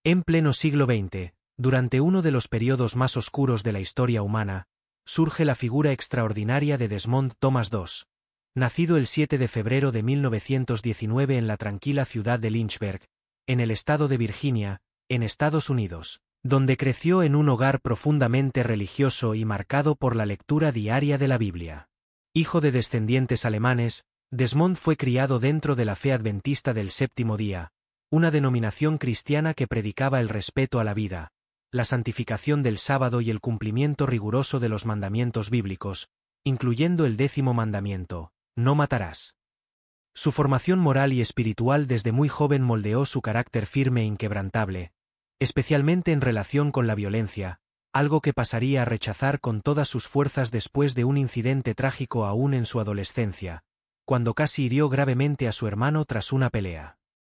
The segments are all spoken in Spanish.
En pleno siglo XX, durante uno de los periodos más oscuros de la historia humana, surge la figura extraordinaria de Desmond Thomas II, nacido el 7 de febrero de 1919 en la tranquila ciudad de Lynchburg, en el estado de Virginia, en Estados Unidos, donde creció en un hogar profundamente religioso y marcado por la lectura diaria de la Biblia. Hijo de descendientes alemanes, Desmond fue criado dentro de la fe adventista del séptimo día, una denominación cristiana que predicaba el respeto a la vida, la santificación del sábado y el cumplimiento riguroso de los mandamientos bíblicos, incluyendo el 10º mandamiento, no matarás. Su formación moral y espiritual desde muy joven moldeó su carácter firme e inquebrantable, especialmente en relación con la violencia, algo que pasaría a rechazar con todas sus fuerzas después de un incidente trágico aún en su adolescencia, cuando casi hirió gravemente a su hermano tras una pelea.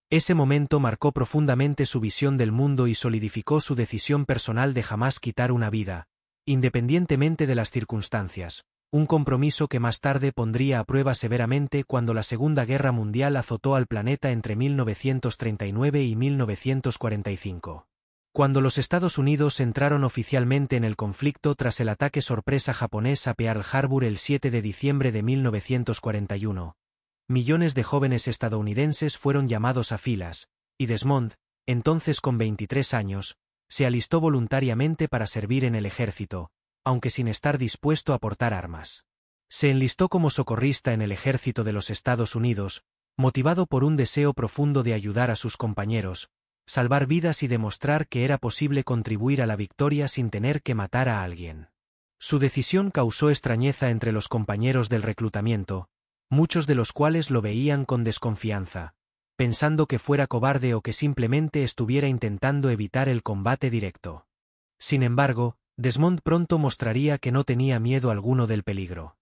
Ese momento marcó profundamente su visión del mundo y solidificó su decisión personal de jamás quitar una vida, independientemente de las circunstancias, un compromiso que más tarde pondría a prueba severamente cuando la Segunda Guerra Mundial azotó al planeta entre 1939 y 1945. Cuando los Estados Unidos entraron oficialmente en el conflicto tras el ataque sorpresa japonés a Pearl Harbor el 7 de diciembre de 1941, millones de jóvenes estadounidenses fueron llamados a filas, y Desmond, entonces con 23 años, se alistó voluntariamente para servir en el ejército, aunque sin estar dispuesto a portar armas. Se enlistó como socorrista en el ejército de los Estados Unidos, motivado por un deseo profundo de ayudar a sus compañeros, salvar vidas y demostrar que era posible contribuir a la victoria sin tener que matar a alguien. Su decisión causó extrañeza entre los compañeros del reclutamiento, muchos de los cuales lo veían con desconfianza, pensando que fuera cobarde o que simplemente estuviera intentando evitar el combate directo. Sin embargo, Desmond pronto mostraría que no tenía miedo alguno del peligro.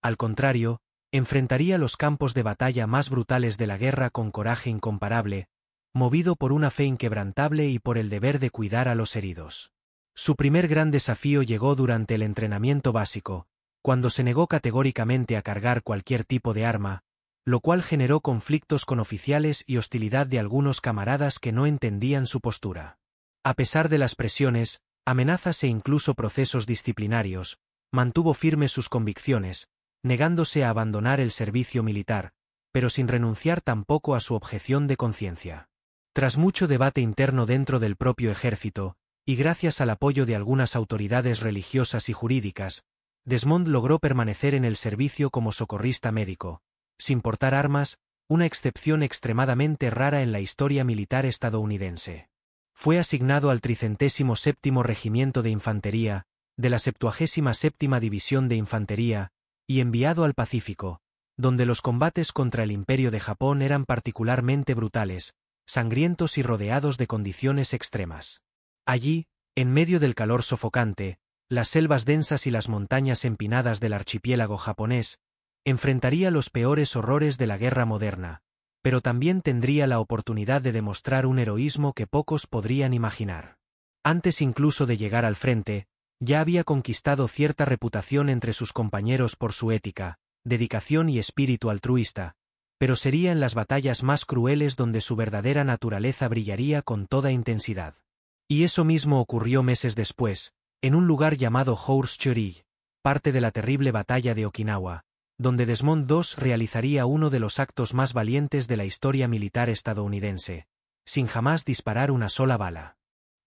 Al contrario, enfrentaría los campos de batalla más brutales de la guerra con coraje incomparable, movido por una fe inquebrantable y por el deber de cuidar a los heridos. Su primer gran desafío llegó durante el entrenamiento básico, cuando se negó categóricamente a cargar cualquier tipo de arma, lo cual generó conflictos con oficiales y hostilidad de algunos camaradas que no entendían su postura. A pesar de las presiones, amenazas e incluso procesos disciplinarios, mantuvo firmes sus convicciones, negándose a abandonar el servicio militar, pero sin renunciar tampoco a su objeción de conciencia. Tras mucho debate interno dentro del propio ejército, y gracias al apoyo de algunas autoridades religiosas y jurídicas, Desmond logró permanecer en el servicio como socorrista médico, sin portar armas, una excepción extremadamente rara en la historia militar estadounidense. Fue asignado al 37º Regimiento de Infantería, de la 77ª División de Infantería, y enviado al Pacífico, donde los combates contra el Imperio de Japón eran particularmente brutales, sangrientos y rodeados de condiciones extremas. Allí, en medio del calor sofocante, las selvas densas y las montañas empinadas del archipiélago japonés, enfrentaría los peores horrores de la guerra moderna, pero también tendría la oportunidad de demostrar un heroísmo que pocos podrían imaginar. Antes incluso de llegar al frente, ya había conquistado cierta reputación entre sus compañeros por su ética, dedicación y espíritu altruista, pero sería en las batallas más crueles donde su verdadera naturaleza brillaría con toda intensidad. Y eso mismo ocurrió meses después, en un lugar llamado Horseshoe, parte de la terrible batalla de Okinawa, donde Desmond II realizaría uno de los actos más valientes de la historia militar estadounidense, sin jamás disparar una sola bala.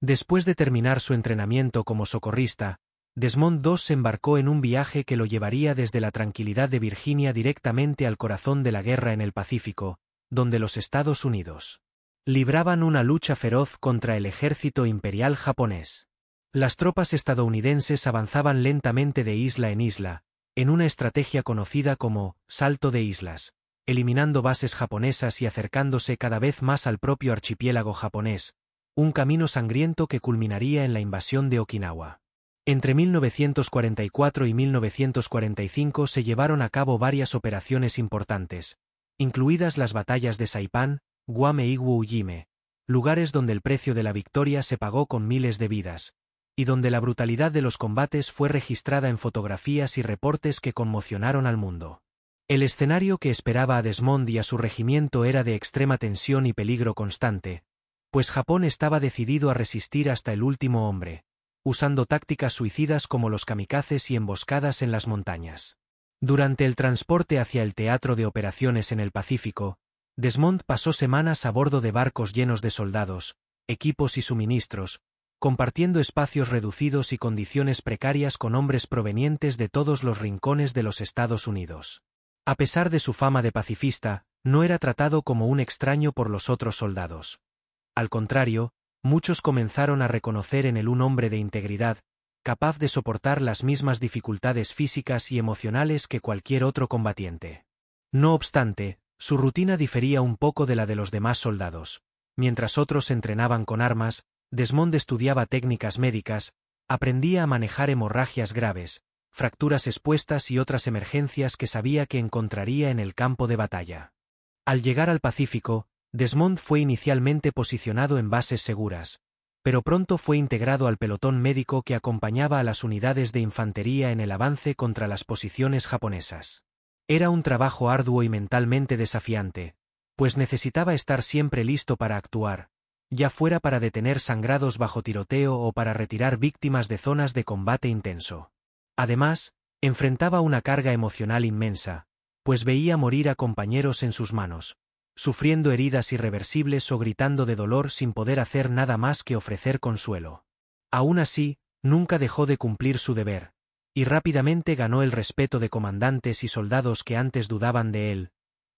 Después de terminar su entrenamiento como socorrista, Desmond II se embarcó en un viaje que lo llevaría desde la tranquilidad de Virginia directamente al corazón de la guerra en el Pacífico, donde los Estados Unidos libraban una lucha feroz contra el ejército imperial japonés. Las tropas estadounidenses avanzaban lentamente de isla en isla, en una estrategia conocida como «salto de islas», eliminando bases japonesas y acercándose cada vez más al propio archipiélago japonés, un camino sangriento que culminaría en la invasión de Okinawa. Entre 1944 y 1945 se llevaron a cabo varias operaciones importantes, incluidas las batallas de Saipán, Guam e Iwo Jima, lugares donde el precio de la victoria se pagó con miles de vidas, y donde la brutalidad de los combates fue registrada en fotografías y reportes que conmocionaron al mundo. El escenario que esperaba a Desmond y a su regimiento era de extrema tensión y peligro constante, pues Japón estaba decidido a resistir hasta el último hombre, usando tácticas suicidas como los kamikazes y emboscadas en las montañas. Durante el transporte hacia el teatro de operaciones en el Pacífico, Desmond pasó semanas a bordo de barcos llenos de soldados, equipos y suministros, compartiendo espacios reducidos y condiciones precarias con hombres provenientes de todos los rincones de los Estados Unidos. A pesar de su fama de pacifista, no era tratado como un extraño por los otros soldados. Al contrario, muchos comenzaron a reconocer en él un hombre de integridad, capaz de soportar las mismas dificultades físicas y emocionales que cualquier otro combatiente. No obstante, su rutina difería un poco de la de los demás soldados. Mientras otros entrenaban con armas, Desmond estudiaba técnicas médicas, aprendía a manejar hemorragias graves, fracturas expuestas y otras emergencias que sabía que encontraría en el campo de batalla. Al llegar al Pacífico, Desmond fue inicialmente posicionado en bases seguras, pero pronto fue integrado al pelotón médico que acompañaba a las unidades de infantería en el avance contra las posiciones japonesas. Era un trabajo arduo y mentalmente desafiante, pues necesitaba estar siempre listo para actuar, ya fuera para detener sangrados bajo tiroteo o para retirar víctimas de zonas de combate intenso. Además, enfrentaba una carga emocional inmensa, pues veía morir a compañeros en sus manos, sufriendo heridas irreversibles o gritando de dolor sin poder hacer nada más que ofrecer consuelo. Aún así, nunca dejó de cumplir su deber, y rápidamente ganó el respeto de comandantes y soldados que antes dudaban de él,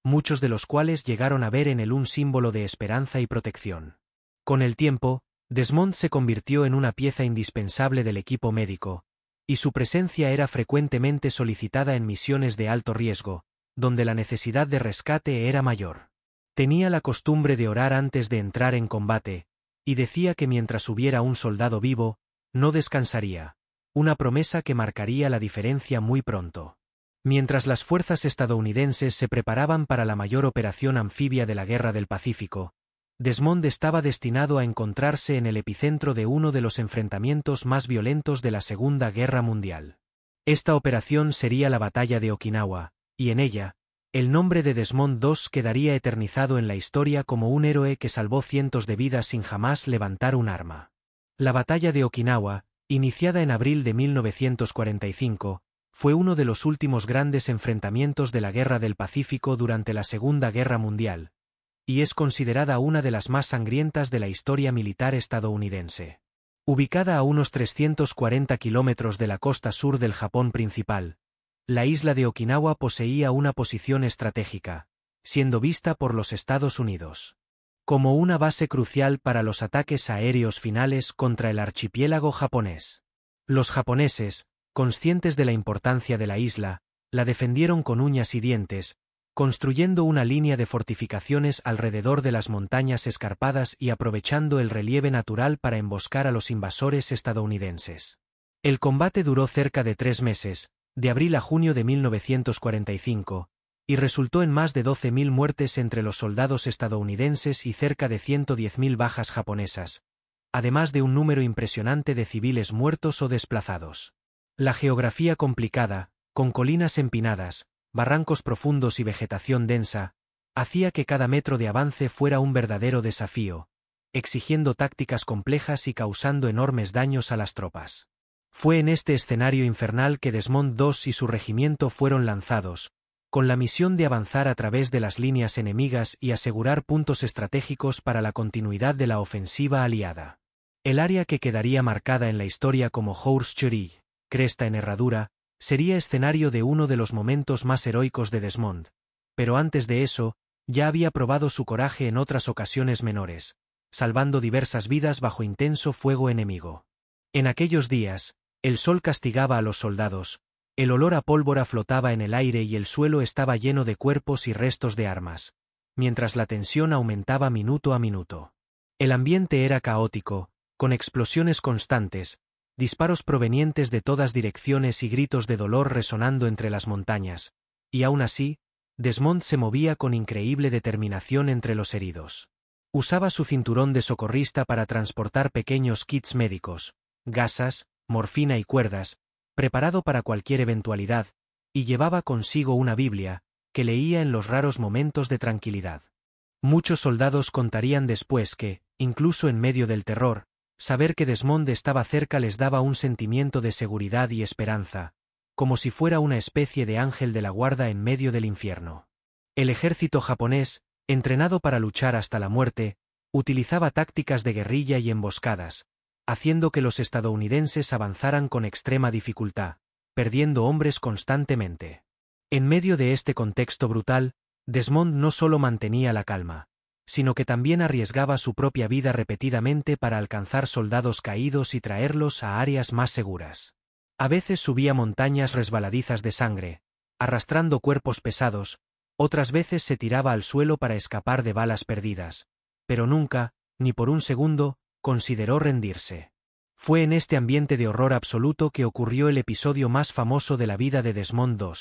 muchos de los cuales llegaron a ver en él un símbolo de esperanza y protección. Con el tiempo, Desmond se convirtió en una pieza indispensable del equipo médico, y su presencia era frecuentemente solicitada en misiones de alto riesgo, donde la necesidad de rescate era mayor. Tenía la costumbre de orar antes de entrar en combate, y decía que mientras hubiera un soldado vivo, no descansaría, una promesa que marcaría la diferencia muy pronto. Mientras las fuerzas estadounidenses se preparaban para la mayor operación anfibia de la Guerra del Pacífico, Desmond estaba destinado a encontrarse en el epicentro de uno de los enfrentamientos más violentos de la Segunda Guerra Mundial. Esta operación sería la Batalla de Okinawa, y en ella, el nombre de Desmond II quedaría eternizado en la historia como un héroe que salvó cientos de vidas sin jamás levantar un arma. La Batalla de Okinawa, iniciada en abril de 1945, fue uno de los últimos grandes enfrentamientos de la Guerra del Pacífico durante la Segunda Guerra Mundial, y es considerada una de las más sangrientas de la historia militar estadounidense. Ubicada a unos 340 kilómetros de la costa sur del Japón principal, la isla de Okinawa poseía una posición estratégica, siendo vista por los Estados Unidos como una base crucial para los ataques aéreos finales contra el archipiélago japonés. Los japoneses, conscientes de la importancia de la isla, la defendieron con uñas y dientes, construyendo una línea de fortificaciones alrededor de las montañas escarpadas y aprovechando el relieve natural para emboscar a los invasores estadounidenses. El combate duró cerca de 3 meses, de abril a junio de 1945, y resultó en más de 12.000 muertes entre los soldados estadounidenses y cerca de 110.000 bajas japonesas, además de un número impresionante de civiles muertos o desplazados. La geografía complicada, con colinas empinadas, barrancos profundos y vegetación densa, hacía que cada metro de avance fuera un verdadero desafío, exigiendo tácticas complejas y causando enormes daños a las tropas. Fue en este escenario infernal que Desmond II y su regimiento fueron lanzados, con la misión de avanzar a través de las líneas enemigas y asegurar puntos estratégicos para la continuidad de la ofensiva aliada. El área que quedaría marcada en la historia como Horse-Church, cresta en herradura, sería escenario de uno de los momentos más heroicos de Desmond, pero antes de eso, ya había probado su coraje en otras ocasiones menores, salvando diversas vidas bajo intenso fuego enemigo. En aquellos días, el sol castigaba a los soldados, el olor a pólvora flotaba en el aire y el suelo estaba lleno de cuerpos y restos de armas, mientras la tensión aumentaba minuto a minuto. El ambiente era caótico, con explosiones constantes, disparos provenientes de todas direcciones y gritos de dolor resonando entre las montañas, y aún así, Desmond se movía con increíble determinación entre los heridos. Usaba su cinturón de socorrista para transportar pequeños kits médicos, gasas, morfina y cuerdas, preparado para cualquier eventualidad, y llevaba consigo una Biblia, que leía en los raros momentos de tranquilidad. Muchos soldados contarían después que, incluso en medio del terror, saber que Desmond estaba cerca les daba un sentimiento de seguridad y esperanza, como si fuera una especie de ángel de la guarda en medio del infierno. El ejército japonés, entrenado para luchar hasta la muerte, utilizaba tácticas de guerrilla y emboscadas, haciendo que los estadounidenses avanzaran con extrema dificultad, perdiendo hombres constantemente. En medio de este contexto brutal, Desmond no solo mantenía la calma, sino que también arriesgaba su propia vida repetidamente para alcanzar soldados caídos y traerlos a áreas más seguras. A veces subía montañas resbaladizas de sangre, arrastrando cuerpos pesados, otras veces se tiraba al suelo para escapar de balas perdidas, pero nunca, ni por un segundo, consideró rendirse. Fue en este ambiente de horror absoluto que ocurrió el episodio más famoso de la vida de Desmond II.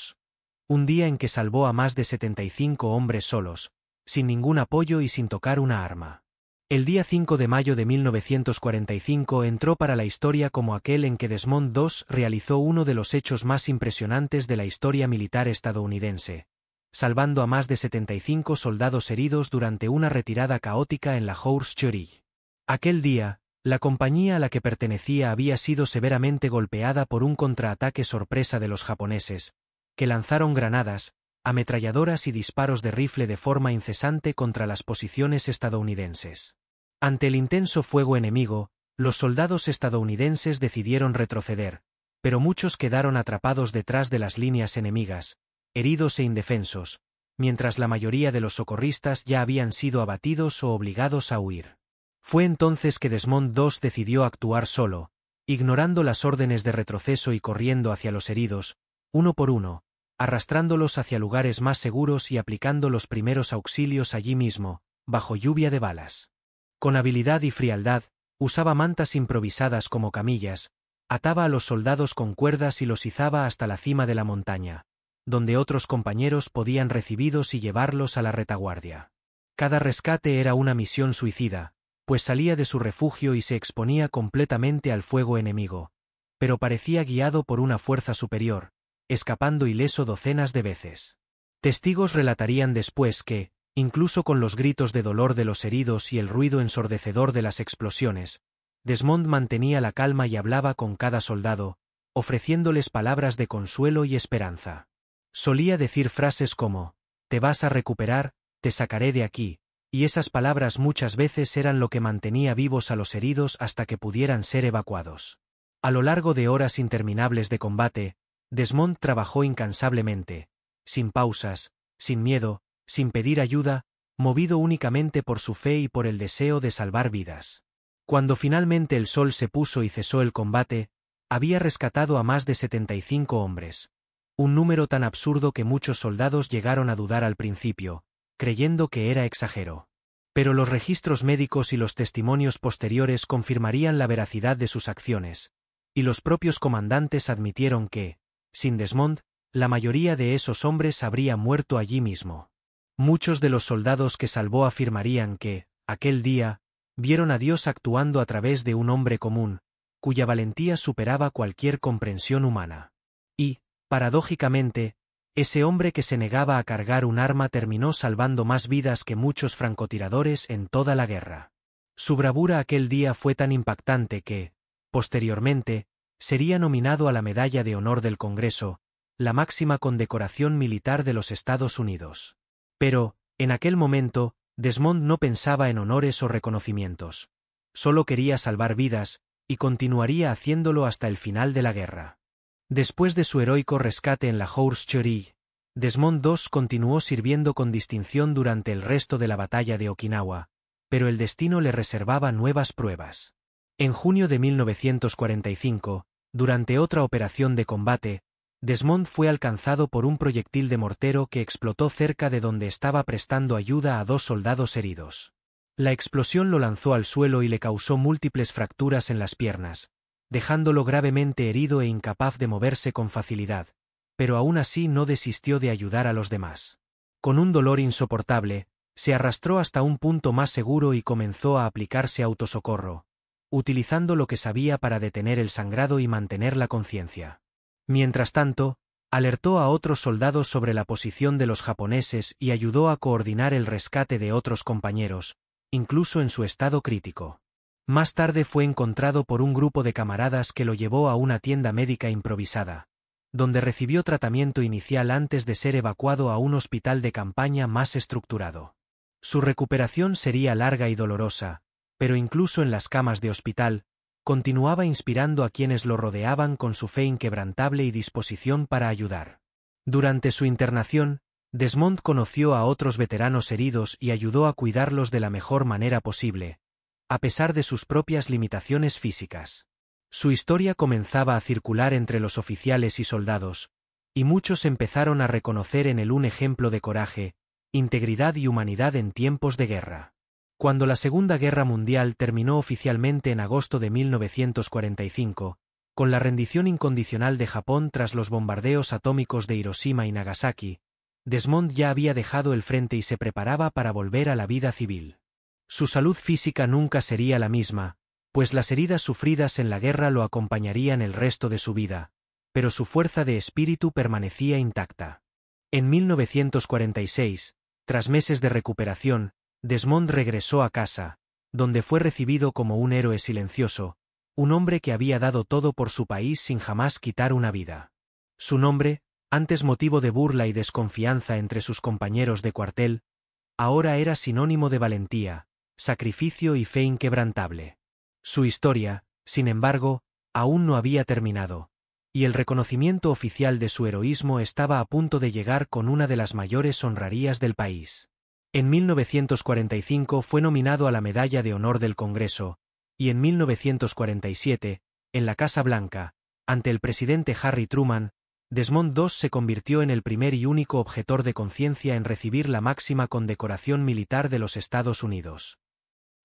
Un día en que salvó a más de 75 hombres solos, sin ningún apoyo y sin tocar una arma. El día 5 de mayo de 1945 entró para la historia como aquel en que Desmond II realizó uno de los hechos más impresionantes de la historia militar estadounidense, salvando a más de 75 soldados heridos durante una retirada caótica en la Horse Church. Aquel día, la compañía a la que pertenecía había sido severamente golpeada por un contraataque sorpresa de los japoneses, que lanzaron granadas, ametralladoras y disparos de rifle de forma incesante contra las posiciones estadounidenses. Ante el intenso fuego enemigo, los soldados estadounidenses decidieron retroceder, pero muchos quedaron atrapados detrás de las líneas enemigas, heridos e indefensos, mientras la mayoría de los socorristas ya habían sido abatidos o obligados a huir. Fue entonces que Desmond II decidió actuar solo, ignorando las órdenes de retroceso y corriendo hacia los heridos, uno por uno, arrastrándolos hacia lugares más seguros y aplicando los primeros auxilios allí mismo, bajo lluvia de balas. Con habilidad y frialdad, usaba mantas improvisadas como camillas, ataba a los soldados con cuerdas y los izaba hasta la cima de la montaña, donde otros compañeros podían recibirlos y llevarlos a la retaguardia. Cada rescate era una misión suicida, pues salía de su refugio y se exponía completamente al fuego enemigo, pero parecía guiado por una fuerza superior, escapando ileso docenas de veces. Testigos relatarían después que, incluso con los gritos de dolor de los heridos y el ruido ensordecedor de las explosiones, Desmond mantenía la calma y hablaba con cada soldado, ofreciéndoles palabras de consuelo y esperanza. Solía decir frases como, «Te vas a recuperar, te sacaré de aquí», y esas palabras muchas veces eran lo que mantenía vivos a los heridos hasta que pudieran ser evacuados. A lo largo de horas interminables de combate, Desmond trabajó incansablemente, sin pausas, sin miedo, sin pedir ayuda, movido únicamente por su fe y por el deseo de salvar vidas. Cuando finalmente el sol se puso y cesó el combate, había rescatado a más de 75 hombres, un número tan absurdo que muchos soldados llegaron a dudar al principio, creyendo que era exagero. Pero los registros médicos y los testimonios posteriores confirmarían la veracidad de sus acciones, y los propios comandantes admitieron que, sin Desmond, la mayoría de esos hombres habría muerto allí mismo. Muchos de los soldados que salvó afirmarían que, aquel día, vieron a Dios actuando a través de un hombre común, cuya valentía superaba cualquier comprensión humana. Y, paradójicamente, ese hombre que se negaba a cargar un arma terminó salvando más vidas que muchos francotiradores en toda la guerra. Su bravura aquel día fue tan impactante que, posteriormente, sería nominado a la Medalla de Honor del Congreso, la máxima condecoración militar de los Estados Unidos. Pero, en aquel momento, Desmond no pensaba en honores o reconocimientos. Solo quería salvar vidas, y continuaría haciéndolo hasta el final de la guerra. Después de su heroico rescate en la Horse Church, Desmond II continuó sirviendo con distinción durante el resto de la batalla de Okinawa, pero el destino le reservaba nuevas pruebas. En junio de 1945, durante otra operación de combate, Desmond fue alcanzado por un proyectil de mortero que explotó cerca de donde estaba prestando ayuda a 2 soldados heridos. La explosión lo lanzó al suelo y le causó múltiples fracturas en las piernas, dejándolo gravemente herido e incapaz de moverse con facilidad, pero aún así no desistió de ayudar a los demás. Con un dolor insoportable, se arrastró hasta un punto más seguro y comenzó a aplicarse autosocorro, utilizando lo que sabía para detener el sangrado y mantener la conciencia. Mientras tanto, alertó a otros soldados sobre la posición de los japoneses y ayudó a coordinar el rescate de otros compañeros, incluso en su estado crítico. Más tarde fue encontrado por un grupo de camaradas que lo llevó a una tienda médica improvisada, donde recibió tratamiento inicial antes de ser evacuado a un hospital de campaña más estructurado. Su recuperación sería larga y dolorosa, pero incluso en las camas de hospital, continuaba inspirando a quienes lo rodeaban con su fe inquebrantable y disposición para ayudar. Durante su internación, Desmond conoció a otros veteranos heridos y ayudó a cuidarlos de la mejor manera posible, a pesar de sus propias limitaciones físicas. Su historia comenzaba a circular entre los oficiales y soldados, y muchos empezaron a reconocer en él un ejemplo de coraje, integridad y humanidad en tiempos de guerra. Cuando la Segunda Guerra Mundial terminó oficialmente en agosto de 1945, con la rendición incondicional de Japón tras los bombardeos atómicos de Hiroshima y Nagasaki, Desmond ya había dejado el frente y se preparaba para volver a la vida civil. Su salud física nunca sería la misma, pues las heridas sufridas en la guerra lo acompañarían el resto de su vida, pero su fuerza de espíritu permanecía intacta. En 1946, tras meses de recuperación, Desmond regresó a casa, donde fue recibido como un héroe silencioso, un hombre que había dado todo por su país sin jamás quitar una vida. Su nombre, antes motivo de burla y desconfianza entre sus compañeros de cuartel, ahora era sinónimo de valentía, sacrificio y fe inquebrantable. Su historia, sin embargo, aún no había terminado, y el reconocimiento oficial de su heroísmo estaba a punto de llegar con una de las mayores honrarías del país. En 1945 fue nominado a la Medalla de Honor del Congreso, y en 1947, en la Casa Blanca, ante el presidente Harry Truman, Desmond II se convirtió en el primer y único objetor de conciencia en recibir la máxima condecoración militar de los Estados Unidos.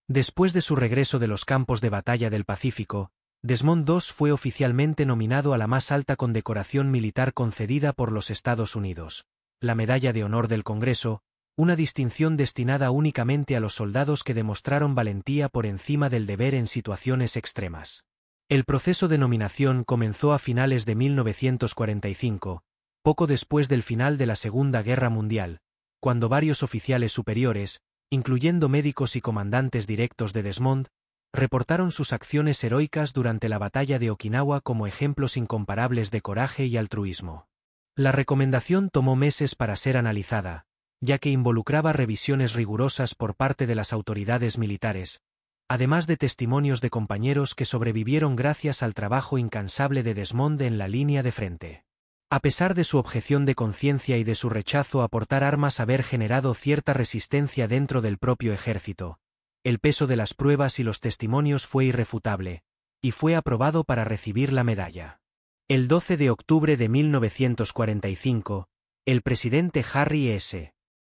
Después de su regreso de los campos de batalla del Pacífico, Desmond II fue oficialmente nominado a la más alta condecoración militar concedida por los Estados Unidos, la Medalla de Honor del Congreso, una distinción destinada únicamente a los soldados que demostraron valentía por encima del deber en situaciones extremas. El proceso de nominación comenzó a finales de 1945, poco después del final de la Segunda Guerra Mundial, cuando varios oficiales superiores, incluyendo médicos y comandantes directos de Desmond, reportaron sus acciones heroicas durante la batalla de Okinawa como ejemplos incomparables de coraje y altruismo. La recomendación tomó meses para ser analizada, ya que involucraba revisiones rigurosas por parte de las autoridades militares, además de testimonios de compañeros que sobrevivieron gracias al trabajo incansable de Desmond en la línea de frente. A pesar de su objeción de conciencia y de su rechazo a portar armas haber generado cierta resistencia dentro del propio ejército, el peso de las pruebas y los testimonios fue irrefutable, y fue aprobado para recibir la medalla. El 12 de octubre de 1945, el presidente Harry S.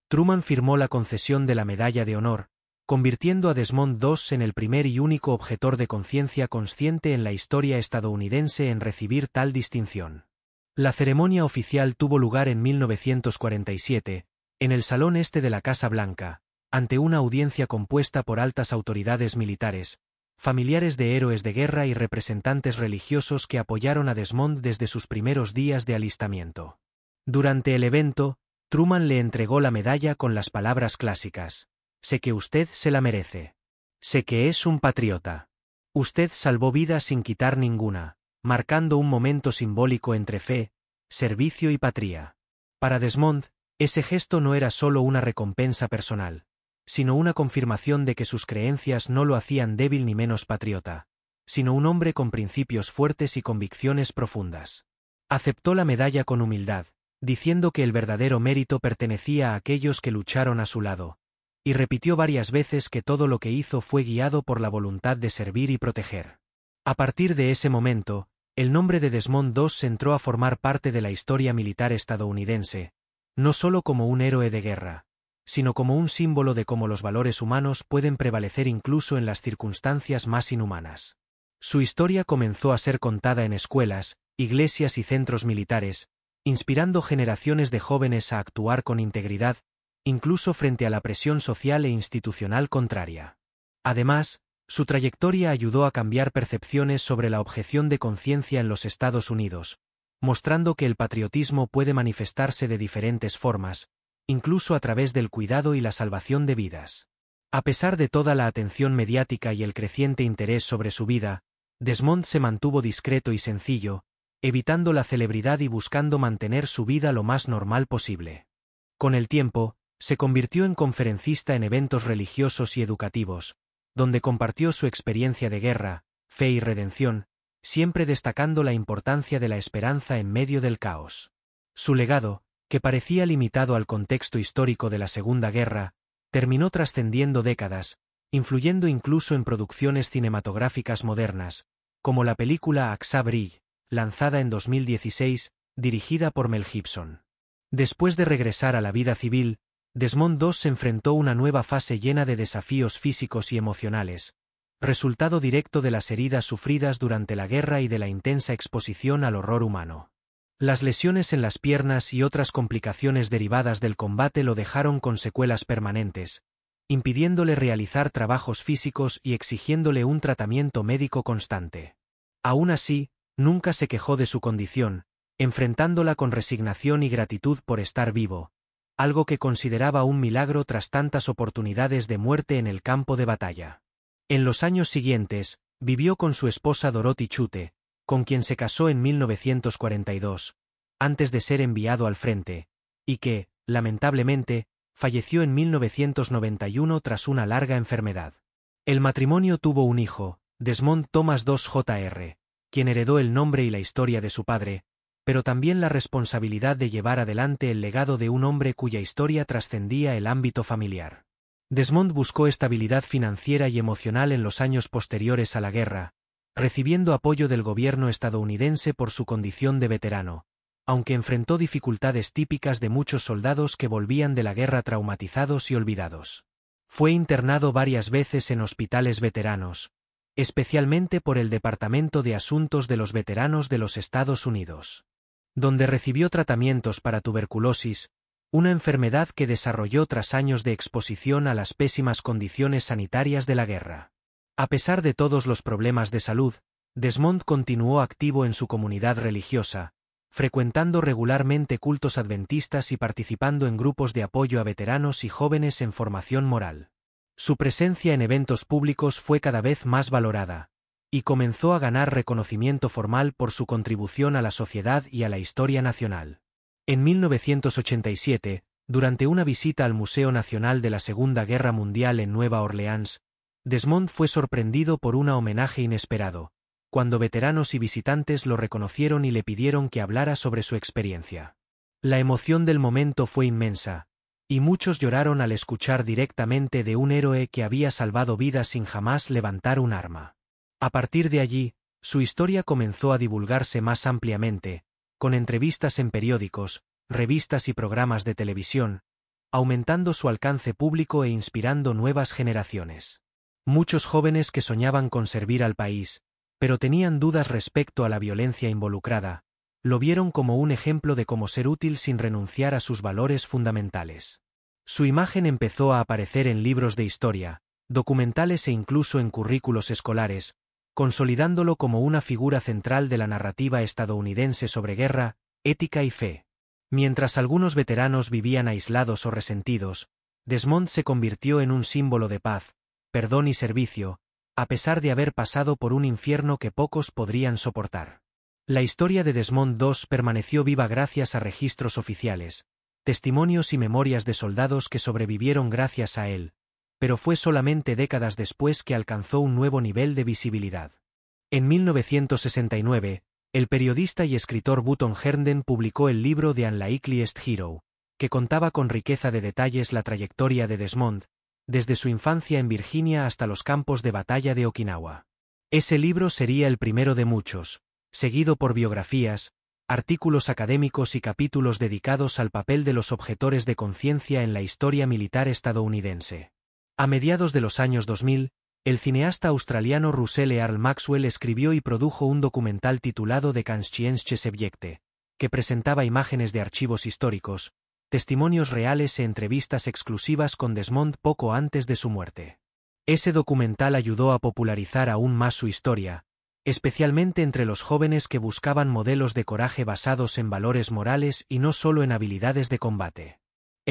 Truman firmó la concesión de la Medalla de Honor, convirtiendo a Desmond II en el primer y único objetor de conciencia consciente en la historia estadounidense en recibir tal distinción. La ceremonia oficial tuvo lugar en 1947, en el Salón Este de la Casa Blanca, ante una audiencia compuesta por altas autoridades militares, familiares de héroes de guerra y representantes religiosos que apoyaron a Desmond desde sus primeros días de alistamiento. Durante el evento, Truman le entregó la medalla con las palabras clásicas: «Sé que usted se la merece. Sé que es un patriota. Usted salvó vidas sin quitar ninguna», marcando un momento simbólico entre fe, servicio y patria. Para Desmond, ese gesto no era solo una recompensa personal, sino una confirmación de que sus creencias no lo hacían débil ni menos patriota, sino un hombre con principios fuertes y convicciones profundas. Aceptó la medalla con humildad, diciendo que el verdadero mérito pertenecía a aquellos que lucharon a su lado, y repitió varias veces que todo lo que hizo fue guiado por la voluntad de servir y proteger. A partir de ese momento, el nombre de Desmond II entró a formar parte de la historia militar estadounidense, no solo como un héroe de guerra, sino como un símbolo de cómo los valores humanos pueden prevalecer incluso en las circunstancias más inhumanas. Su historia comenzó a ser contada en escuelas, iglesias y centros militares, inspirando generaciones de jóvenes a actuar con integridad, incluso frente a la presión social e institucional contraria. Además, su trayectoria ayudó a cambiar percepciones sobre la objeción de conciencia en los Estados Unidos, mostrando que el patriotismo puede manifestarse de diferentes formas, incluso a través del cuidado y la salvación de vidas. A pesar de toda la atención mediática y el creciente interés sobre su vida, Desmond se mantuvo discreto y sencillo, evitando la celebridad y buscando mantener su vida lo más normal posible. Con el tiempo, se convirtió en conferencista en eventos religiosos y educativos, donde compartió su experiencia de guerra, fe y redención, siempre destacando la importancia de la esperanza en medio del caos. Su legado, que parecía limitado al contexto histórico de la Segunda Guerra, terminó trascendiendo décadas, influyendo incluso en producciones cinematográficas modernas, como la película Aqsa Bridge, lanzada en 2016, dirigida por Mel Gibson. Después de regresar a la vida civil, Desmond II se enfrentó a una nueva fase llena de desafíos físicos y emocionales, resultado directo de las heridas sufridas durante la guerra y de la intensa exposición al horror humano. Las lesiones en las piernas y otras complicaciones derivadas del combate lo dejaron con secuelas permanentes, impidiéndole realizar trabajos físicos y exigiéndole un tratamiento médico constante. Aún así, nunca se quejó de su condición, enfrentándola con resignación y gratitud por estar vivo, algo que consideraba un milagro tras tantas oportunidades de muerte en el campo de batalla. En los años siguientes, vivió con su esposa Dorothy Chute, con quien se casó en 1942, antes de ser enviado al frente, y que, lamentablemente, falleció en 1991 tras una larga enfermedad. El matrimonio tuvo un hijo, Desmond Thomas II Jr., quien heredó el nombre y la historia de su padre, pero también la responsabilidad de llevar adelante el legado de un hombre cuya historia trascendía el ámbito familiar. Desmond buscó estabilidad financiera y emocional en los años posteriores a la guerra, recibiendo apoyo del gobierno estadounidense por su condición de veterano, aunque enfrentó dificultades típicas de muchos soldados que volvían de la guerra traumatizados y olvidados. Fue internado varias veces en hospitales veteranos, especialmente por el Departamento de Asuntos de los Veteranos de los Estados Unidos, donde recibió tratamientos para tuberculosis, una enfermedad que desarrolló tras años de exposición a las pésimas condiciones sanitarias de la guerra. A pesar de todos los problemas de salud, Desmond continuó activo en su comunidad religiosa, frecuentando regularmente cultos adventistas y participando en grupos de apoyo a veteranos y jóvenes en formación moral. Su presencia en eventos públicos fue cada vez más valorada, y comenzó a ganar reconocimiento formal por su contribución a la sociedad y a la historia nacional. En 1987, durante una visita al Museo Nacional de la Segunda Guerra Mundial en Nueva Orleans, Desmond fue sorprendido por un homenaje inesperado, cuando veteranos y visitantes lo reconocieron y le pidieron que hablara sobre su experiencia. La emoción del momento fue inmensa, y muchos lloraron al escuchar directamente de un héroe que había salvado vidas sin jamás levantar un arma. A partir de allí, su historia comenzó a divulgarse más ampliamente, con entrevistas en periódicos, revistas y programas de televisión, aumentando su alcance público e inspirando nuevas generaciones. Muchos jóvenes que soñaban con servir al país, pero tenían dudas respecto a la violencia involucrada, lo vieron como un ejemplo de cómo ser útil sin renunciar a sus valores fundamentales. Su imagen empezó a aparecer en libros de historia, documentales e incluso en currículos escolares, consolidándolo como una figura central de la narrativa estadounidense sobre guerra, ética y fe. Mientras algunos veteranos vivían aislados o resentidos, Desmond se convirtió en un símbolo de paz, perdón y servicio, a pesar de haber pasado por un infierno que pocos podrían soportar. La historia de Desmond II permaneció viva gracias a registros oficiales, testimonios y memorias de soldados que sobrevivieron gracias a él, pero fue solamente décadas después que alcanzó un nuevo nivel de visibilidad. En 1969, el periodista y escritor Button Herndon publicó el libro The Unlikeliest Hero, que contaba con riqueza de detalles la trayectoria de Desmond, desde su infancia en Virginia hasta los campos de batalla de Okinawa. Ese libro sería el primero de muchos, seguido por biografías, artículos académicos y capítulos dedicados al papel de los objetores de conciencia en la historia militar estadounidense. A mediados de los años 2000, el cineasta australiano Russell Earl Maxwell escribió y produjo un documental titulado The Conscientious Subject, que presentaba imágenes de archivos históricos, testimonios reales e entrevistas exclusivas con Desmond poco antes de su muerte. Ese documental ayudó a popularizar aún más su historia, especialmente entre los jóvenes que buscaban modelos de coraje basados en valores morales y no solo en habilidades de combate.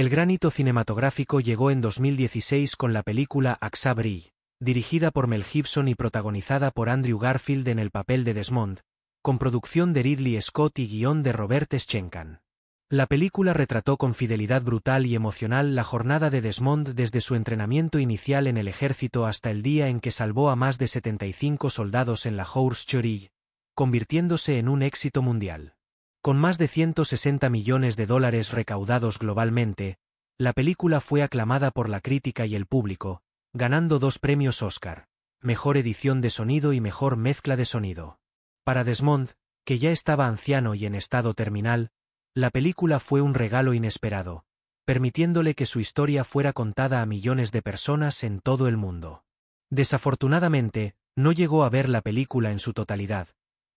El gran hito cinematográfico llegó en 2016 con la película Aqsa Bridge, dirigida por Mel Gibson y protagonizada por Andrew Garfield en el papel de Desmond, con producción de Ridley Scott y guión de Robert Schenkkan. La película retrató con fidelidad brutal y emocional la jornada de Desmond desde su entrenamiento inicial en el ejército hasta el día en que salvó a más de 75 soldados en la Horse Church, convirtiéndose en un éxito mundial. Con más de 160 millones de dólares recaudados globalmente, la película fue aclamada por la crítica y el público, ganando 2 premios Oscar, mejor edición de sonido y mejor mezcla de sonido. Para Desmond, que ya estaba anciano y en estado terminal, la película fue un regalo inesperado, permitiéndole que su historia fuera contada a millones de personas en todo el mundo. Desafortunadamente, no llegó a ver la película en su totalidad,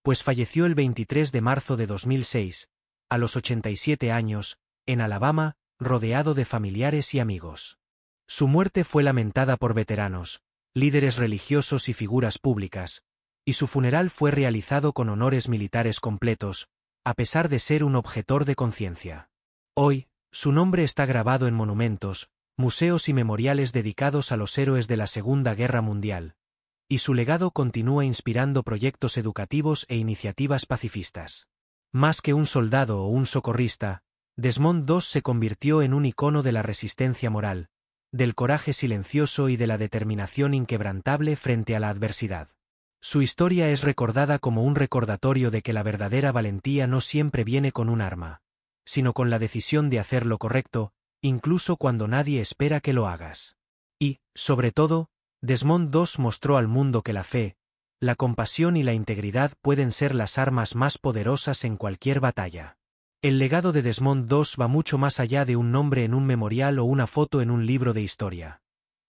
pues falleció el 23 de marzo de 2006, a los 87 años, en Alabama, rodeado de familiares y amigos. Su muerte fue lamentada por veteranos, líderes religiosos y figuras públicas, y su funeral fue realizado con honores militares completos, a pesar de ser un objetor de conciencia. Hoy, su nombre está grabado en monumentos, museos y memoriales dedicados a los héroes de la Segunda Guerra Mundial, y su legado continúa inspirando proyectos educativos e iniciativas pacifistas. Más que un soldado o un socorrista, Desmond II se convirtió en un icono de la resistencia moral, del coraje silencioso y de la determinación inquebrantable frente a la adversidad. Su historia es recordada como un recordatorio de que la verdadera valentía no siempre viene con un arma, sino con la decisión de hacer lo correcto, incluso cuando nadie espera que lo hagas. Y, sobre todo, Desmond II mostró al mundo que la fe, la compasión y la integridad pueden ser las armas más poderosas en cualquier batalla. El legado de Desmond II va mucho más allá de un nombre en un memorial o una foto en un libro de historia.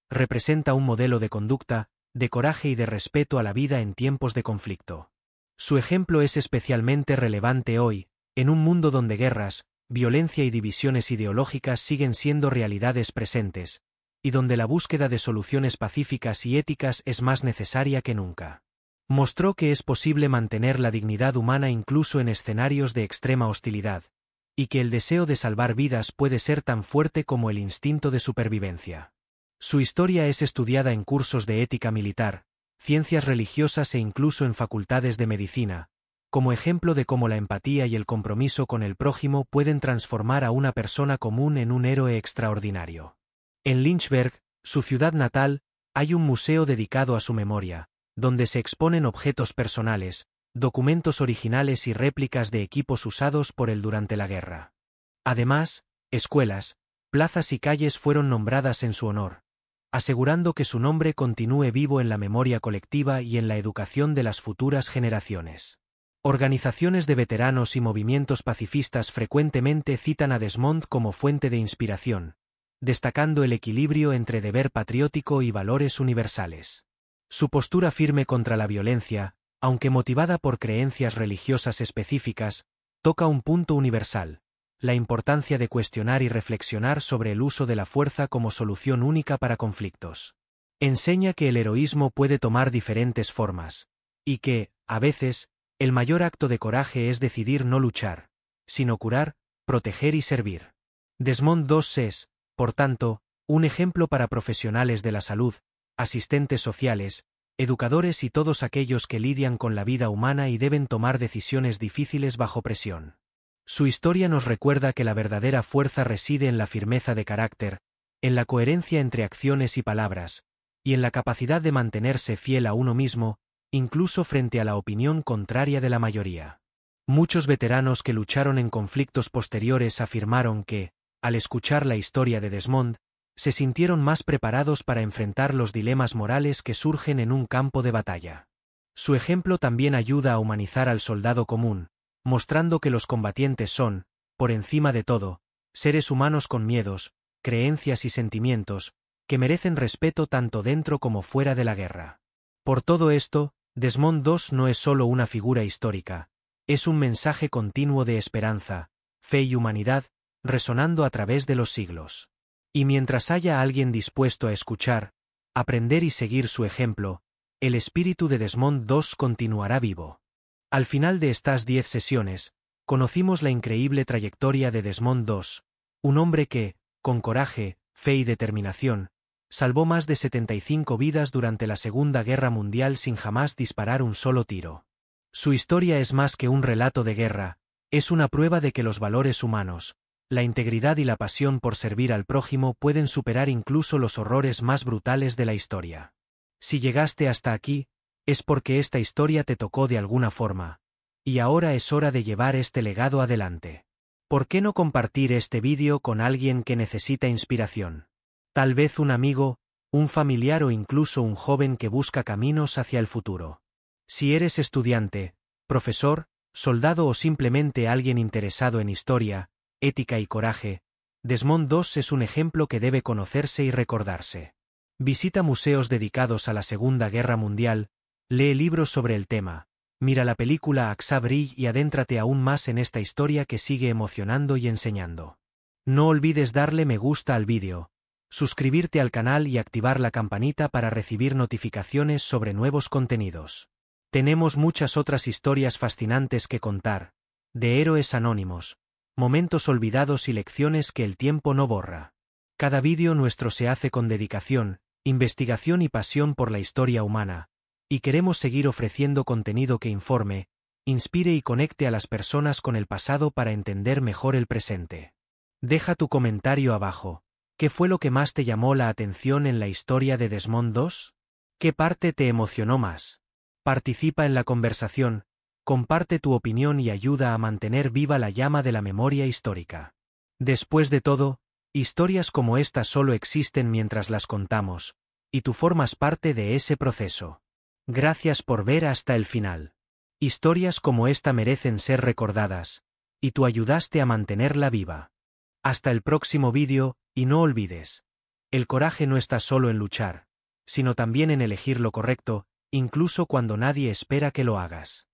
Representa un modelo de conducta, de coraje y de respeto a la vida en tiempos de conflicto. Su ejemplo es especialmente relevante hoy, en un mundo donde guerras, violencia y divisiones ideológicas siguen siendo realidades presentes, y donde la búsqueda de soluciones pacíficas y éticas es más necesaria que nunca. Mostró que es posible mantener la dignidad humana incluso en escenarios de extrema hostilidad, y que el deseo de salvar vidas puede ser tan fuerte como el instinto de supervivencia. Su historia es estudiada en cursos de ética militar, ciencias religiosas e incluso en facultades de medicina, como ejemplo de cómo la empatía y el compromiso con el prójimo pueden transformar a una persona común en un héroe extraordinario. En Lynchburg, su ciudad natal, hay un museo dedicado a su memoria, donde se exponen objetos personales, documentos originales y réplicas de equipos usados por él durante la guerra. Además, escuelas, plazas y calles fueron nombradas en su honor, asegurando que su nombre continúe vivo en la memoria colectiva y en la educación de las futuras generaciones. Organizaciones de veteranos y movimientos pacifistas frecuentemente citan a Desmond como fuente de inspiración, destacando el equilibrio entre deber patriótico y valores universales. Su postura firme contra la violencia, aunque motivada por creencias religiosas específicas, toca un punto universal: la importancia de cuestionar y reflexionar sobre el uso de la fuerza como solución única para conflictos. Enseña que el heroísmo puede tomar diferentes formas, y que, a veces, el mayor acto de coraje es decidir no luchar, sino curar, proteger y servir. Desmond II es, por tanto, un ejemplo para profesionales de la salud, asistentes sociales, educadores y todos aquellos que lidian con la vida humana y deben tomar decisiones difíciles bajo presión. Su historia nos recuerda que la verdadera fuerza reside en la firmeza de carácter, en la coherencia entre acciones y palabras, y en la capacidad de mantenerse fiel a uno mismo, incluso frente a la opinión contraria de la mayoría. Muchos veteranos que lucharon en conflictos posteriores afirmaron que, al escuchar la historia de Desmond, se sintieron más preparados para enfrentar los dilemas morales que surgen en un campo de batalla. Su ejemplo también ayuda a humanizar al soldado común, mostrando que los combatientes son, por encima de todo, seres humanos con miedos, creencias y sentimientos, que merecen respeto tanto dentro como fuera de la guerra. Por todo esto, Desmond II no es solo una figura histórica, es un mensaje continuo de esperanza, fe y humanidad, resonando a través de los siglos. Y mientras haya alguien dispuesto a escuchar, aprender y seguir su ejemplo, el espíritu de Desmond II continuará vivo. Al final de estas 10 sesiones, conocimos la increíble trayectoria de Desmond II, un hombre que, con coraje, fe y determinación, salvó más de 75 vidas durante la Segunda Guerra Mundial sin jamás disparar un solo tiro. Su historia es más que un relato de guerra, es una prueba de que los valores humanos, la integridad y la pasión por servir al prójimo pueden superar incluso los horrores más brutales de la historia. Si llegaste hasta aquí, es porque esta historia te tocó de alguna forma, y ahora es hora de llevar este legado adelante. ¿Por qué no compartir este vídeo con alguien que necesita inspiración? Tal vez un amigo, un familiar o incluso un joven que busca caminos hacia el futuro. Si eres estudiante, profesor, soldado o simplemente alguien interesado en historia, ética y coraje, Desmond II es un ejemplo que debe conocerse y recordarse. Visita museos dedicados a la Segunda Guerra Mundial, lee libros sobre el tema, mira la película Aqsa Bridge y adéntrate aún más en esta historia que sigue emocionando y enseñando. No olvides darle me gusta al vídeo, suscribirte al canal y activar la campanita para recibir notificaciones sobre nuevos contenidos. Tenemos muchas otras historias fascinantes que contar, de héroes anónimos, momentos olvidados y lecciones que el tiempo no borra. Cada vídeo nuestro se hace con dedicación, investigación y pasión por la historia humana, y queremos seguir ofreciendo contenido que informe, inspire y conecte a las personas con el pasado para entender mejor el presente. Deja tu comentario abajo. ¿Qué fue lo que más te llamó la atención en la historia de Desmond II? ¿Qué parte te emocionó más? Participa en la conversación, comparte tu opinión y ayuda a mantener viva la llama de la memoria histórica. Después de todo, historias como esta solo existen mientras las contamos, y tú formas parte de ese proceso. Gracias por ver hasta el final. Historias como esta merecen ser recordadas, y tú ayudaste a mantenerla viva. Hasta el próximo vídeo, y no olvides, el coraje no está solo en luchar, sino también en elegir lo correcto, incluso cuando nadie espera que lo hagas.